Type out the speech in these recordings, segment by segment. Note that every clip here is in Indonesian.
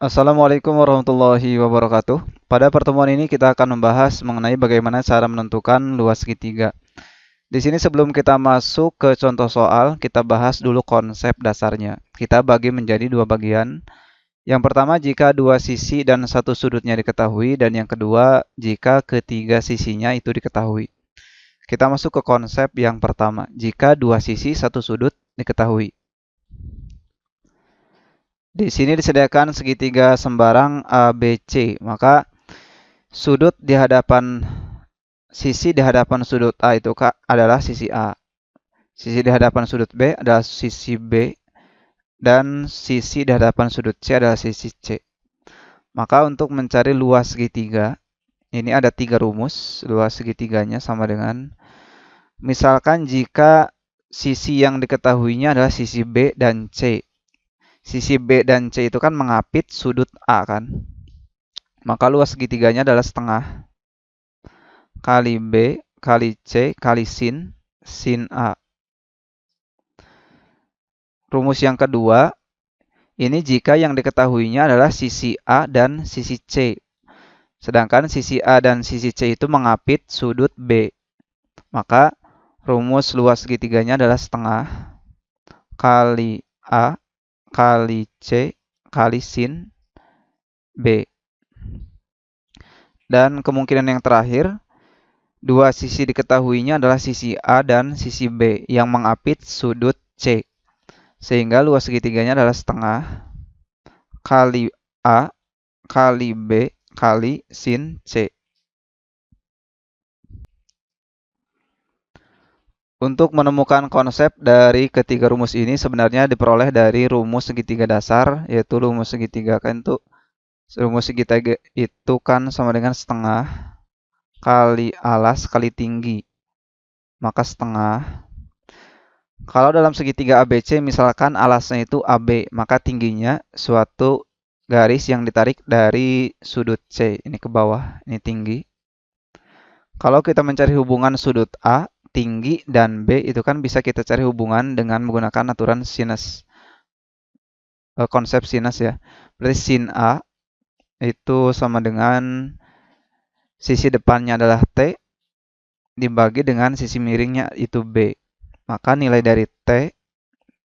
Assalamualaikum warahmatullahi wabarakatuh. Pada pertemuan ini kita akan membahas mengenai bagaimana cara menentukan luas segitiga. Di sini sebelum kita masuk ke contoh soal, kita bahas dulu konsep dasarnya. Kita bagi menjadi dua bagian. Yang pertama jika dua sisi dan satu sudutnya diketahui, dan yang kedua jika ketiga sisinya itu diketahui. Kita masuk ke konsep yang pertama, jika dua sisi satu sudut diketahui. Di sini disediakan segitiga sembarang ABC, maka sudut di hadapan sisi di hadapan sudut A itu adalah sisi A. Sisi di hadapan sudut B adalah sisi B dan sisi di hadapan sudut C adalah sisi C. Maka untuk mencari luas segitiga, ini ada tiga rumus. Luas segitiganya sama dengan misalkan jika sisi yang diketahuinya adalah sisi B dan C. Sisi B dan C itu kan mengapit sudut A kan? Maka luas segitiganya adalah setengah kali B kali C kali sin A. Rumus yang kedua, ini jika yang diketahuinya adalah sisi A dan sisi C. Sedangkan sisi A dan sisi C itu mengapit sudut B. Maka rumus luas segitiganya adalah setengah kali A kali C kali sin B. Dan kemungkinan yang terakhir, dua sisi diketahuinya adalah sisi A dan sisi B yang mengapit sudut C. Sehingga luas segitiganya adalah setengah kali A kali B kali sin C. Untuk menemukan konsep dari ketiga rumus ini sebenarnya diperoleh dari rumus segitiga dasar, yaitu rumus segitiga itu kan sama dengan setengah kali alas kali tinggi. Maka setengah. Kalau dalam segitiga ABC misalkan alasnya itu AB, maka tingginya suatu garis yang ditarik dari sudut C. Ini ke bawah, ini tinggi. Kalau kita mencari hubungan sudut A, tinggi, dan B, itu kan bisa kita cari hubungan dengan menggunakan aturan sinus. Konsep sinus ya. Berarti sin A itu sama dengan sisi depannya adalah T, dibagi dengan sisi miringnya itu B. Maka nilai dari T,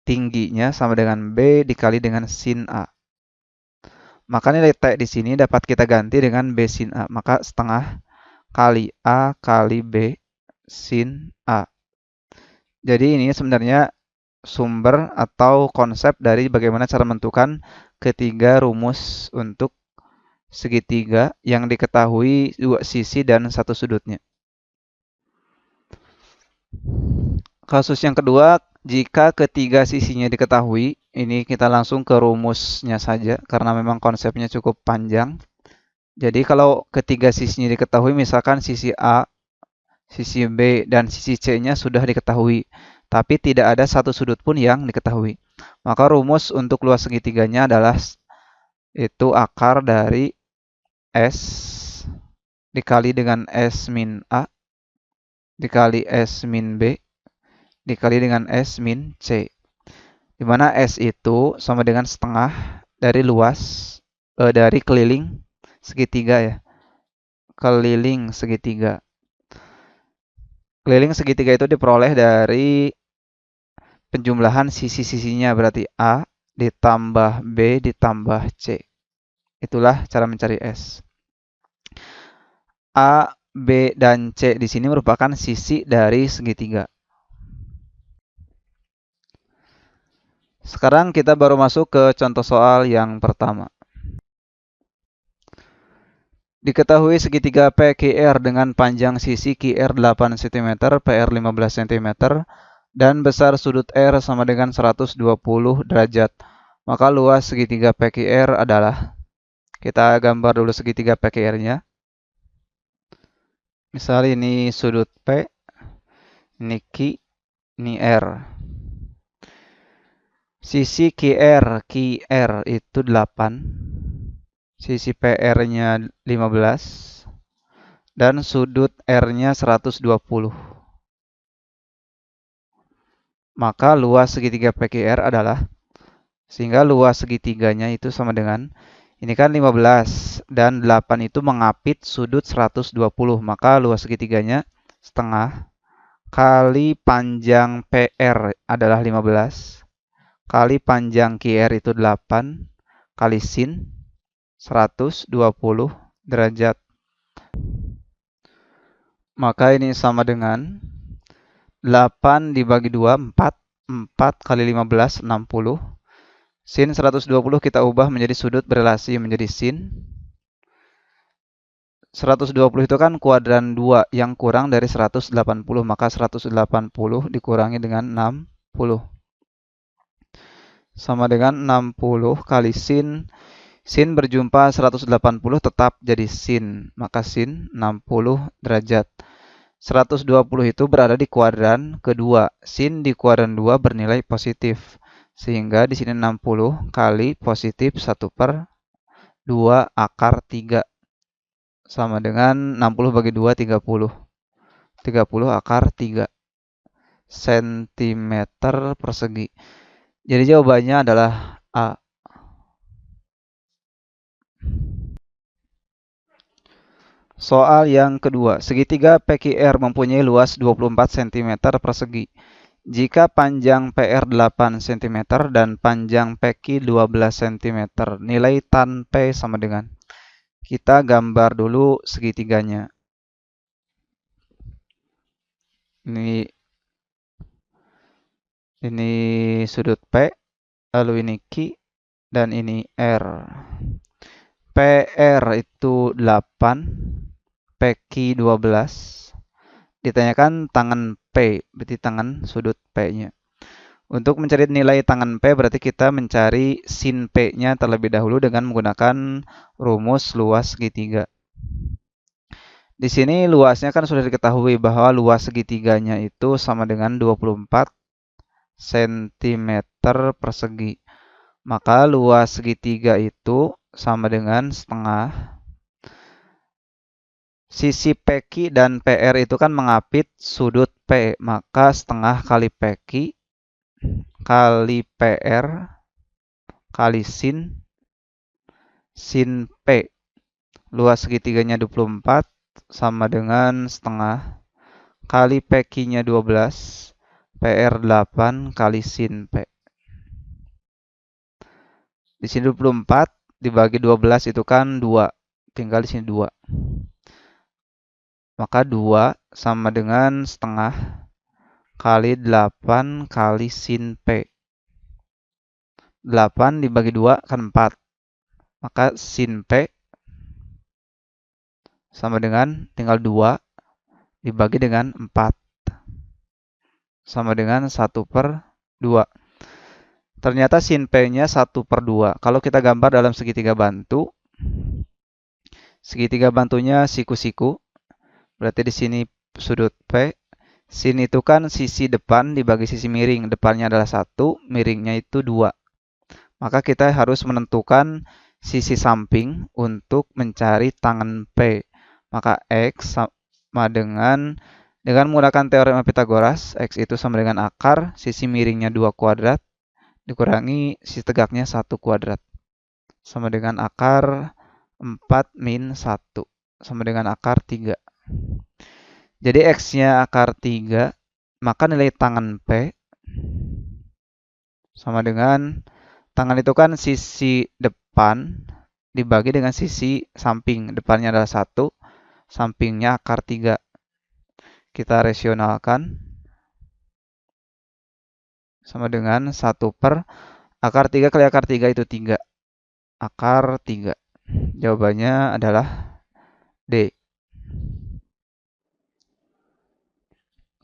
tingginya sama dengan B dikali dengan sin A. Maka nilai T di sini dapat kita ganti dengan B sin A. Maka setengah kali A kali B sin A. Jadi ini sebenarnya sumber atau konsep dari bagaimana cara menentukan ketiga rumus untuk segitiga yang diketahui dua sisi dan satu sudutnya. Kasus yang kedua, jika ketiga sisinya diketahui, ini kita langsung ke rumusnya saja karena memang konsepnya cukup panjang. Jadi kalau ketiga sisinya diketahui, misalkan sisi A, sisi B, dan sisi C-nya sudah diketahui, tapi tidak ada satu sudut pun yang diketahui. Maka rumus untuk luas segitiganya adalah itu akar dari S dikali dengan S min A dikali S min B dikali dengan S min C. Di mana S itu sama dengan setengah dari luas dari keliling segitiga ya. Keliling segitiga. Keliling segitiga itu diperoleh dari penjumlahan sisi-sisinya, berarti A ditambah B ditambah C. Itulah cara mencari S. A, B, dan C di sini merupakan sisi dari segitiga. Sekarang kita baru masuk ke contoh soal yang pertama. Diketahui segitiga PQR dengan panjang sisi QR 8 cm, PR 15 cm, dan besar sudut R sama dengan 120 derajat. Maka luas segitiga PQR adalah, kita gambar dulu segitiga PQR-nya. Misal ini sudut P, ini Q, ini R. Sisi QR itu 8, sisi PR-nya 15, dan sudut R-nya 120. Maka luas segitiga PQR adalah, sehingga luas segitiganya itu sama dengan, Ini kan 15 dan 8 itu mengapit sudut 120, maka luas segitiganya setengah kali panjang PR adalah 15 kali panjang QR itu 8 kali sin 120 derajat. Maka ini sama dengan 8 dibagi 2, 4. 4 kali 15, 60. Sin 120 kita ubah menjadi sudut berelasi menjadi sin. 120 itu kan kuadran 2 yang kurang dari 180. Maka 180 dikurangi dengan 60. Sama dengan 60 kali sin. Sin berjumpa 180 tetap jadi sin. Maka sin 60 derajat. 120 itu berada di kuadran kedua. Sin di kuadran 2 bernilai positif. Sehingga di sini 60 kali positif 1/2 akar 3. Sama dengan 60 bagi 2, 30. 30 akar 3 cm persegi. Jadi jawabannya adalah A. Soal yang kedua, segitiga PQR mempunyai luas 24 cm persegi. Jika panjang PR 8 cm dan panjang PQ 12 cm, nilai tan P sama dengan. Kita gambar dulu segitiganya. Ini sudut P, lalu ini Q, dan ini R. PR itu 8, PQ 12. Ditanyakan tangan P, berarti tangan sudut P-nya. Untuk mencari nilai tangan P, berarti kita mencari sin P-nya terlebih dahulu dengan menggunakan rumus luas segitiga. Di sini luasnya kan sudah diketahui bahwa luas segitiganya itu sama dengan 24 cm persegi. Maka luas segitiga itu sama dengan setengah. Sisi PQ dan PR itu kan mengapit sudut P, maka setengah kali PQ kali PR kali sin P. Luas segitiganya 24 sama dengan setengah kali PQ-nya 12, PR 8 kali sin P. Di sini 24 dibagi 12 itu kan 2. Tinggal di sini 2. Maka 2 sama dengan setengah kali 8 kali sin P. 8 dibagi 2 kan 4. Maka sin P sama dengan tinggal 2 dibagi dengan 4. Sama dengan 1/2. Ternyata sin P-nya 1/2. Kalau kita gambar dalam segitiga bantu, segitiga bantunya siku-siku. Berarti di sini sudut P. Sin itu kan sisi depan dibagi sisi miring. Depannya adalah 1, miringnya itu 2. Maka kita harus menentukan sisi samping untuk mencari tangan P. Maka X sama dengan menggunakan teorema Pitagoras, X itu sama dengan akar sisi miringnya 2 kuadrat dikurangi sisi tegaknya 1 kuadrat. Sama dengan akar 4 min 1. Sama dengan akar 3. Jadi X-nya akar 3, maka nilai tangan P sama dengan, tangan itu kan sisi depan dibagi dengan sisi samping. Depannya adalah 1, sampingnya akar 3. Kita rasionalkan. Sama dengan 1 per akar 3 kali akar 3 itu 3. Akar 3. Jawabannya adalah D.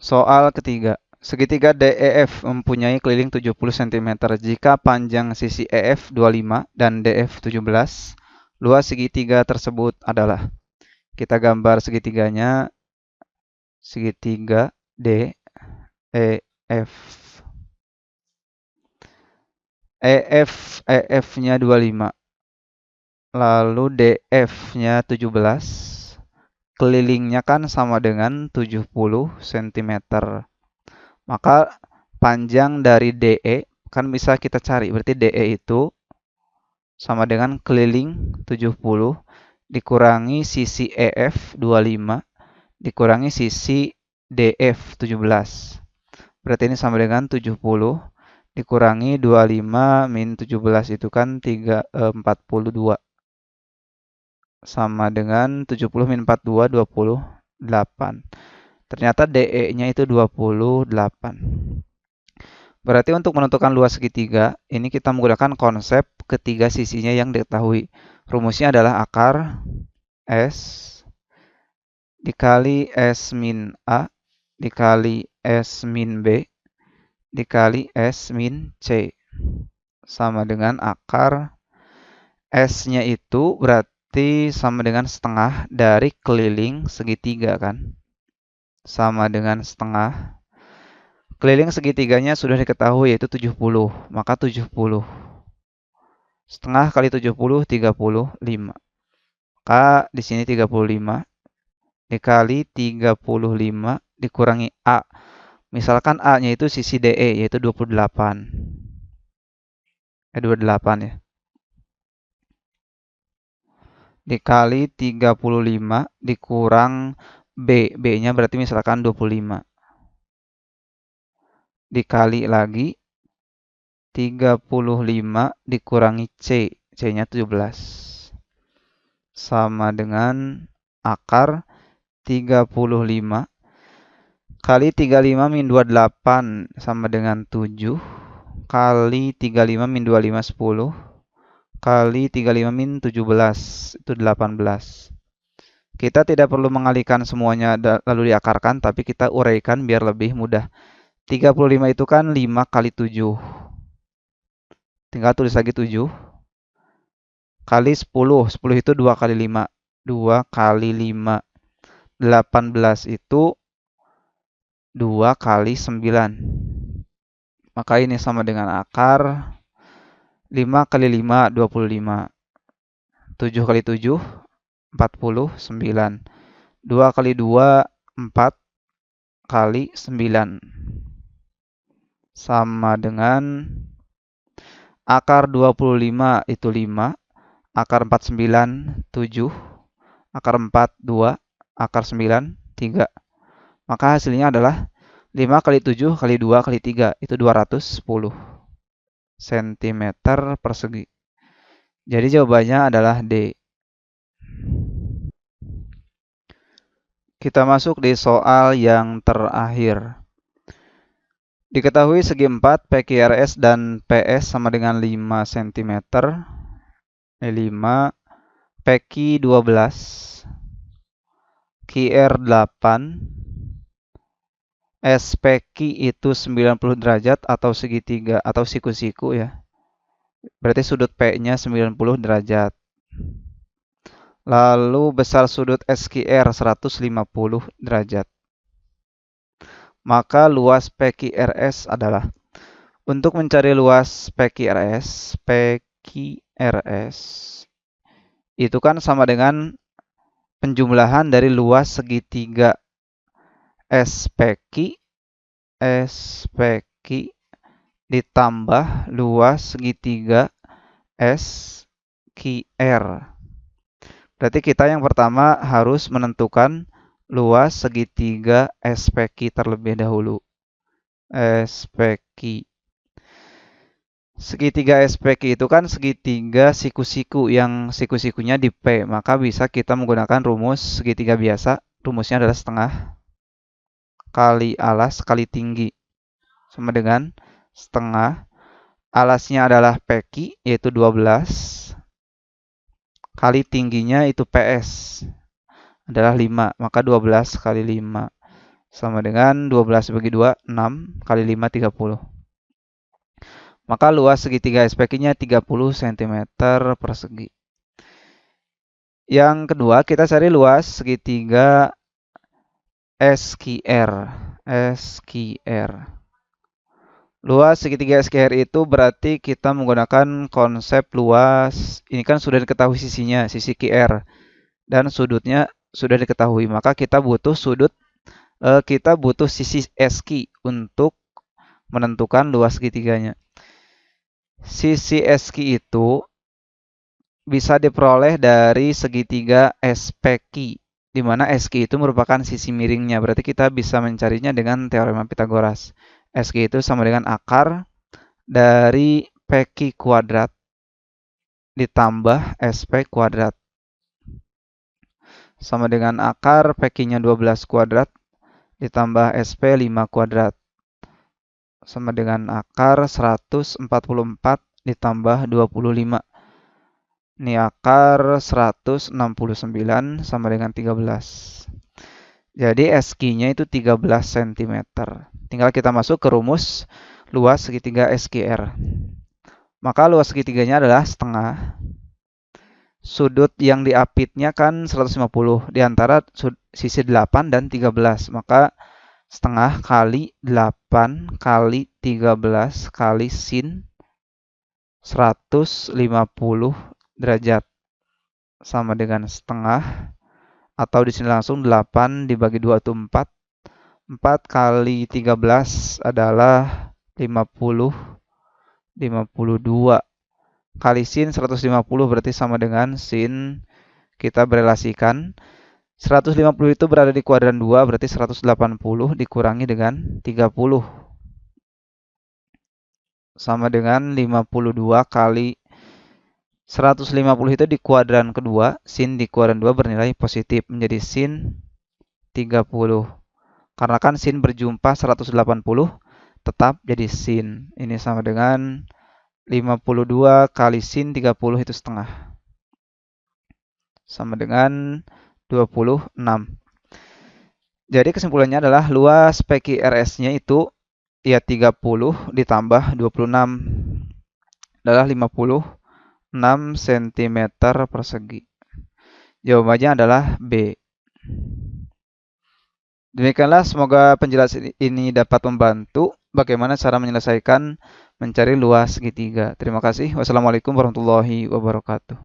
Soal ketiga. Segitiga DEF mempunyai keliling 70 cm. Jika panjang sisi EF 25 dan DF 17, luas segitiga tersebut adalah. Kita gambar segitiganya. Segitiga DEF. EF-nya 25. Lalu DF-nya 17. Kelilingnya kan sama dengan 70 cm. Maka panjang dari DE kan bisa kita cari. Berarti DE itu sama dengan keliling 70 dikurangi sisi EF 25 dikurangi sisi DF 17. Berarti ini sama dengan 70 dikurangi 25 min 17 itu kan 42. Sama dengan 70 min 42, 28. Ternyata DE-nya itu 28. Berarti untuk menentukan luas segitiga, ini kita menggunakan konsep ketiga sisinya yang diketahui. Rumusnya adalah akar S dikali S min A dikali S min B dikali S min C. Sama dengan akar S-nya itu berarti sama dengan setengah dari keliling segitiga kan. Sama dengan setengah. Keliling segitiganya sudah diketahui yaitu 70. Maka 70. Setengah kali 70, 35. Maka di sini 35 dikali 35 dikurangi A. Misalkan A-nya itu sisi DE yaitu 28. 28 ya. Dikali 35 dikurang B. B-nya berarti misalkan 25. Dikali lagi 35 dikurangi C. C-nya 17. Sama dengan akar 35 kali 35 min 28 sama dengan 7 kali 35 min 25 10 kali 35 min 17 itu 18. Kita tidak perlu mengalihkan semuanya lalu diakarkan, tapi kita uraikan biar lebih mudah. 35 itu kan 5 kali 7. Tinggal tulis lagi 7 kali 10. 10 itu 2 kali 5. 2 kali 5. 18 itu 2 kali 9. Maka ini sama dengan akar 5 kali 5, 25. 7 kali 7, 49. 2 kali 2, 4 kali 9. Sama dengan akar 25 itu 5. Akar 49, 7. Akar 4, 2. Akar 9, 3. Maka hasilnya adalah 5 kali 7 kali 2 kali 3. Itu 210 cm persegi. Jadi jawabannya adalah D. Kita masuk di soal yang terakhir. Diketahui segi 4 PQRS dan PS sama dengan 5 cm. 5 PQ 12 QR 8 SPQ itu 90 derajat atau segitiga atau siku-siku ya. Berarti sudut P-nya 90 derajat. Lalu besar sudut SQR 150 derajat. Maka luas PQRS adalah, untuk mencari luas PQRS itu kan sama dengan penjumlahan dari luas segitiga SPQ ditambah luas segitiga SQR. Berarti kita yang pertama harus menentukan luas segitiga SPQ terlebih dahulu. SPQ. Segitiga SPQ itu kan segitiga siku-siku yang siku-sikunya di P. Maka bisa kita menggunakan rumus segitiga biasa. Rumusnya adalah setengah kali alas kali tinggi. Sama dengan setengah. Alasnya adalah PQ yaitu 12. Kali tingginya itu PS adalah 5. Maka 12 kali 5. Sama dengan 12 bagi 2, 6. Kali 5, 30. Maka luas segitiga SPQ-nya 30 cm persegi. Yang kedua, kita cari luas segitiga SQR. Luas segitiga SQR itu berarti kita menggunakan konsep luas. Ini kan sudah diketahui sisinya, sisi QR. Dan sudutnya sudah diketahui. Maka kita butuh sisi SQ untuk menentukan luas segitiganya. Sisi SQ itu bisa diperoleh dari segitiga SPQ, di mana SQ itu merupakan sisi miringnya. Berarti kita bisa mencarinya dengan teorema Pitagoras. SQ itu sama dengan akar dari PQ kuadrat ditambah SP kuadrat. Sama dengan akar PQ-nya 12 kuadrat ditambah SP 5 kuadrat. Sama dengan akar 144 ditambah 25. Ini akar 169 sama dengan 13. Jadi SQ-nya itu 13 cm. Tinggal kita masuk ke rumus luas segitiga SQR. Maka luas segitiganya adalah setengah. Sudut yang diapitnya kan 150 di antara sisi 8 dan 13. Maka setengah kali 8 kali 13 kali sin 150 derajat sama dengan setengah, atau di sini langsung 8 dibagi 2 itu 4. 4 kali 13 adalah 50, 52. Kali sin 150 berarti sama dengan sin, kita berelasikan. 150 itu berada di kuadran 2, berarti 180 dikurangi dengan 30. Sama dengan 52 kali 150 itu di kuadran kedua, sin di kuadran 2 bernilai positif, menjadi sin 30. Karena kan sin berjumpa 180, tetap jadi sin. Ini sama dengan 52 kali sin 30 itu setengah. Sama dengan 26. Jadi kesimpulannya adalah luas PQRS-nya itu ya 30 ditambah 26 adalah 56 cm persegi. Jawabannya adalah B. Demikianlah, semoga penjelasan ini dapat membantu bagaimana cara menyelesaikan mencari luas segitiga. Terima kasih. Wassalamualaikum warahmatullahi wabarakatuh.